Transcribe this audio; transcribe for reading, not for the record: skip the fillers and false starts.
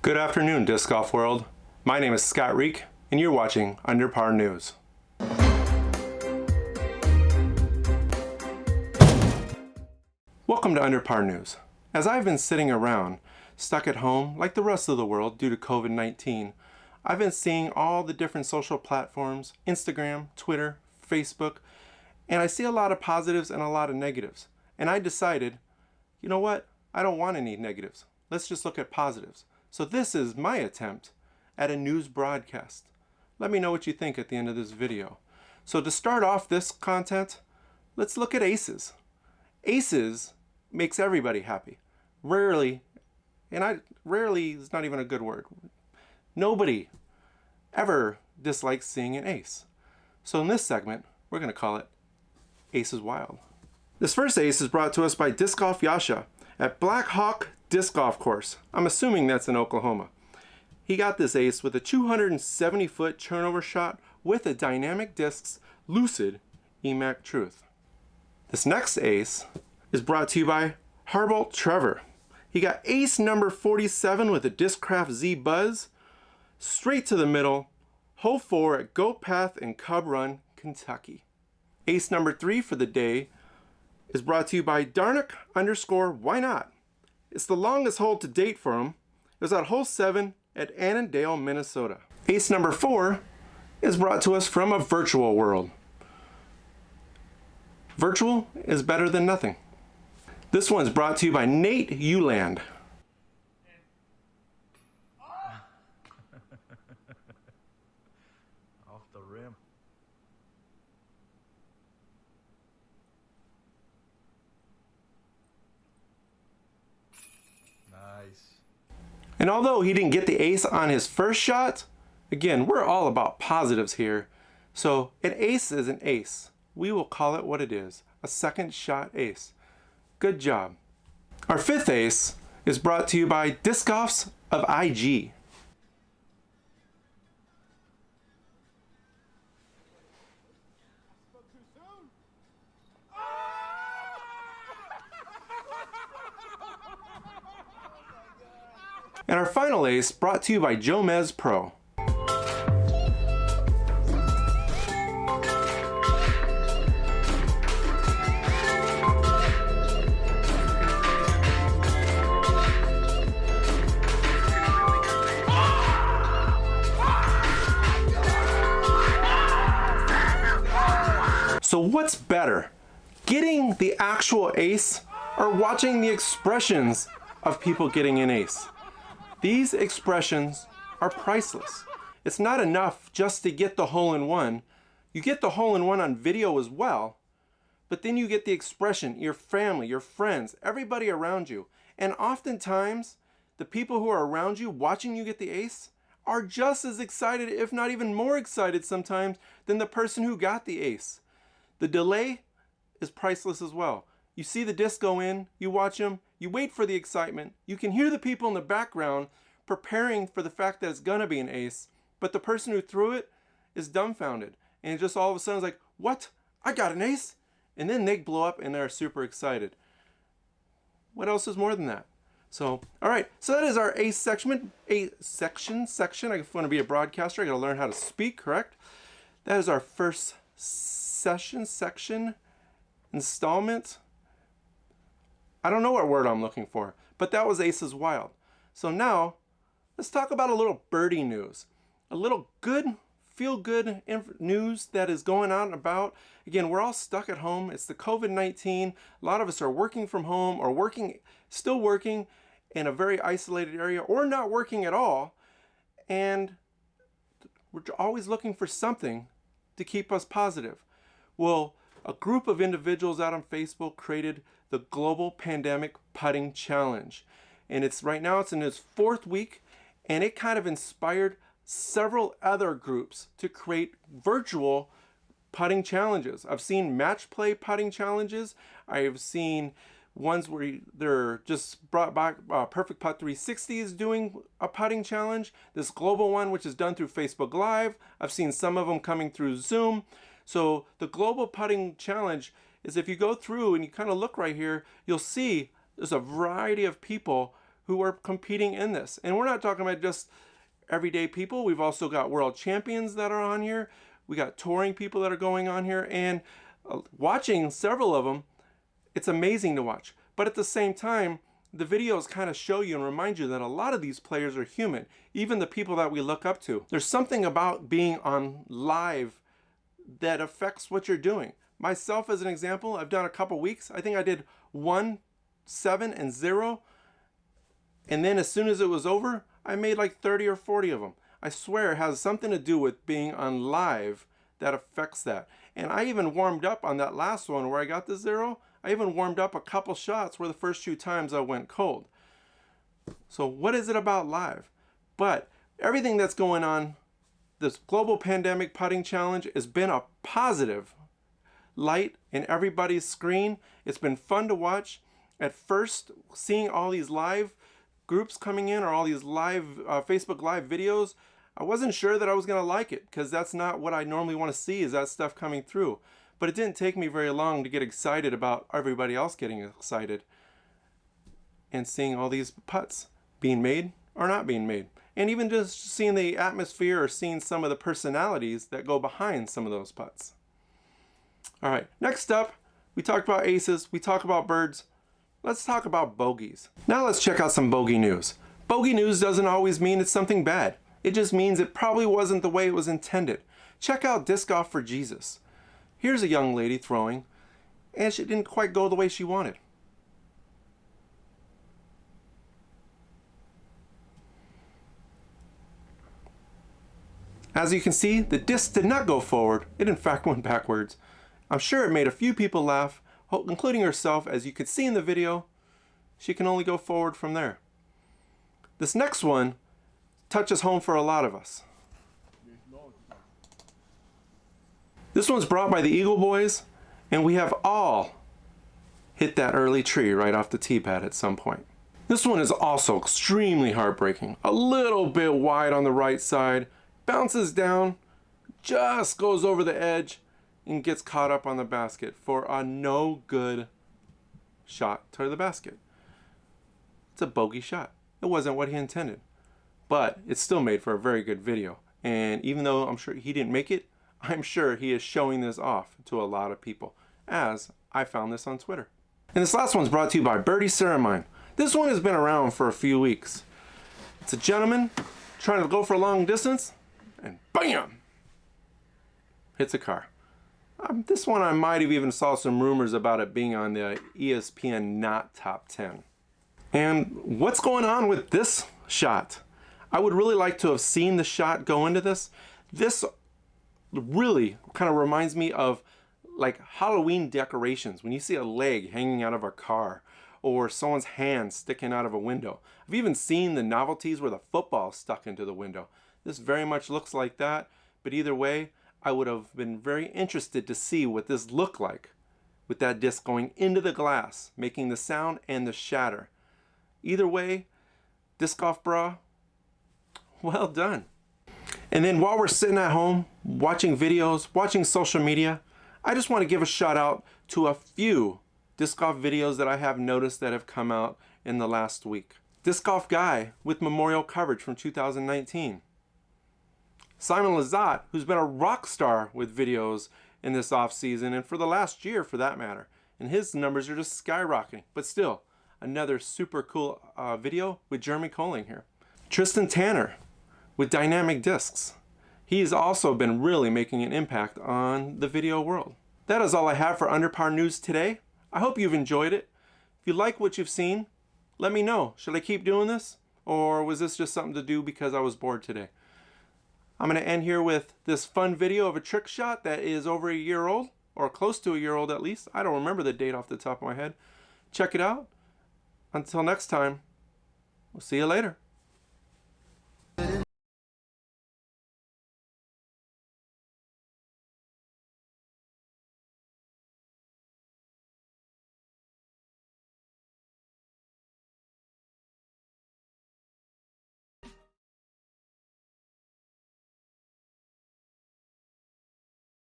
Good afternoon, Disc Golf World. My name is Scott Reek, and you're watching UnderPar News. Welcome to UnderPar News. As I've been sitting around, stuck at home like the rest of the world due to COVID-19, I've been seeing all the different social platforms, Instagram, Twitter, Facebook, and I see a lot of positives and a lot of negatives. And I decided, you know what? I don't want any negatives. Let's just look at positives. So this is my attempt at a news broadcast. Let me know what you think at the end of this video. So to start off this content, let's look at aces. Aces makes everybody happy. Rarely is not even a good word. Nobody ever dislikes seeing an ace. So in this segment, we're going to call it Aces Wild. This first ace is brought to us by Disc Golf Yasha at Black Hawk Disc Golf Course. I'm assuming that's in Oklahoma. He got this ace with a 270-foot turnover shot with a Dynamic Discs Lucid EMAC Truth. This next ace is brought to you by Harbolt Trevor. He got ace number 47 with a Discraft Z Buzz, straight to the middle, hole 4 at Goat Path in Cub Run, Kentucky. Ace number 3 for the day is brought to you by Darnick_Why Not. It's the longest hole to date for him. It was at hole 7 at Annandale, Minnesota. Ace number 4 is brought to us from a virtual world. Virtual is better than nothing. This one's brought to you by Nate Uland. Off the rim. Nice. And although he didn't get the ace on his first shot, again, we're all about positives here. So an ace is an ace. We will call it what it is, a second shot ace. Good job. Our fifth ace is brought to you by Disc Golfs of IG. And our final ace brought to you by Jomez Pro. So what's better, getting the actual ace or watching the expressions of people getting an ace? These expressions are priceless. It's not enough just to get the hole-in-one. You get the hole-in-one on video as well, but then you get the expression, your family, your friends, everybody around you. And oftentimes, the people who are around you watching you get the ace are just as excited, if not even more excited sometimes, than the person who got the ace. The delay is priceless as well. You see the disc go in, you watch them, you wait for the excitement, you can hear the people in the background preparing for the fact that it's gonna be an ace, but the person who threw it is dumbfounded. And just all of a sudden it's like, what? I got an ace? And then they blow up and they're super excited. What else is more than that? So, all right, so that is our ace section. Section. I want to be a broadcaster, I gotta learn how to speak, correct? That is our first section, installment. I don't know what word I'm looking for, but that was Aces Wild. So now, let's talk about a little birdie news. A little good, feel-good news that is going on about. Again, we're all stuck at home. It's the COVID-19. A lot of us are working from home or still working in a very isolated area or not working at all. And we're always looking for something to keep us positive. Well, a group of individuals out on Facebook created the Global Pandemic Putting Challenge. And right now it's in its 4th week, and it kind of inspired several other groups to create virtual putting challenges. I've seen match play putting challenges. I have seen ones where they're just brought back Perfect Putt 360 is doing a putting challenge. This global one, which is done through Facebook Live. I've seen some of them coming through Zoom. So the Global Putting Challenge is, if you go through and you kind of look right here, you'll see there's a variety of people who are competing in this. And we're not talking about just everyday people. We've also got world champions that are on here. We got touring people that are going on here, and watching several of them, it's amazing to watch. But at the same time, the videos kind of show you and remind you that a lot of these players are human, even the people that we look up to. There's something about being on live that affects what you're doing. Myself, as an example, I've done a couple weeks. I think I did 1, 7, and 0. And then as soon as it was over, I made like 30 or 40 of them. I swear it has something to do with being on live that affects that. And I even warmed up on that last one where I got the 0. I even warmed up a couple shots where the first 2 times I went cold. So what is it about live? But everything that's going on, this global pandemic putting challenge has been a positive light in everybody's screen. It's been fun to watch. At first, seeing all these live groups coming in or all these live Facebook Live videos, I wasn't sure that I was going to like it, because that's not what I normally want to see, is that stuff coming through. But it didn't take me very long to get excited about everybody else getting excited and seeing all these putts being made or not being made. And even just seeing the atmosphere or seeing some of the personalities that go behind some of those putts. All right, next up, we talked about aces, we talk about birds. Let's talk about bogeys. Now let's check out some bogey news. Bogey news doesn't always mean it's something bad. It just means it probably wasn't the way it was intended. Check out Disc Golf for Jesus. Here's a young lady throwing, and she didn't quite go the way she wanted. As you can see, the disc did not go forward. It in fact went backwards. I'm sure it made a few people laugh, including herself. As you could see in the video, she can only go forward from there. This next one touches home for a lot of us. This one's brought by the Eagle Boys, and we have all hit that early tree right off the tee pad at some point. This one is also extremely heartbreaking. A little bit wide on the right side, bounces down, just goes over the edge, and gets caught up on the basket for a no good shot to the basket. It's a bogey shot. It wasn't what he intended, but it's still made for a very good video. And even though I'm sure he didn't make it, I'm sure he is showing this off to a lot of people, as I found this on Twitter. And this last one's brought to you by Birdie Ceramine. This one has been around for a few weeks. It's a gentleman trying to go for a long distance, and BAM! Hits a car. This one I might have even saw some rumors about it being on the ESPN Not Top 10. And what's going on with this shot? I would really like to have seen the shot go into this. This really kind of reminds me of like Halloween decorations. When you see a leg hanging out of a car or someone's hand sticking out of a window. I've even seen the novelties where the football is stuck into the window. This very much looks like that, but either way, I would have been very interested to see what this looked like with that disc going into the glass, making the sound and the shatter. Either way, Disc Golf Bra, well done. And then while we're sitting at home, watching videos, watching social media, I just want to give a shout out to a few disc golf videos that I have noticed that have come out in the last week. Disc Golf Guy with memorial coverage from 2019. Simon Lizotte, who's been a rock star with videos in this off season and for the last year for that matter. And his numbers are just skyrocketing. But still, another super cool video with Jeremy Colling here. Tristan Tanner with Dynamic Discs. He's also been really making an impact on the video world. That is all I have for UnderPar News today. I hope you've enjoyed it. If you like what you've seen, let me know. Should I keep doing this? Or was this just something to do because I was bored today? I'm going to end here with this fun video of a trick shot that is over a year old, or close to a year old at least. I don't remember the date off the top of my head. Check it out. Until next time, we'll see you later.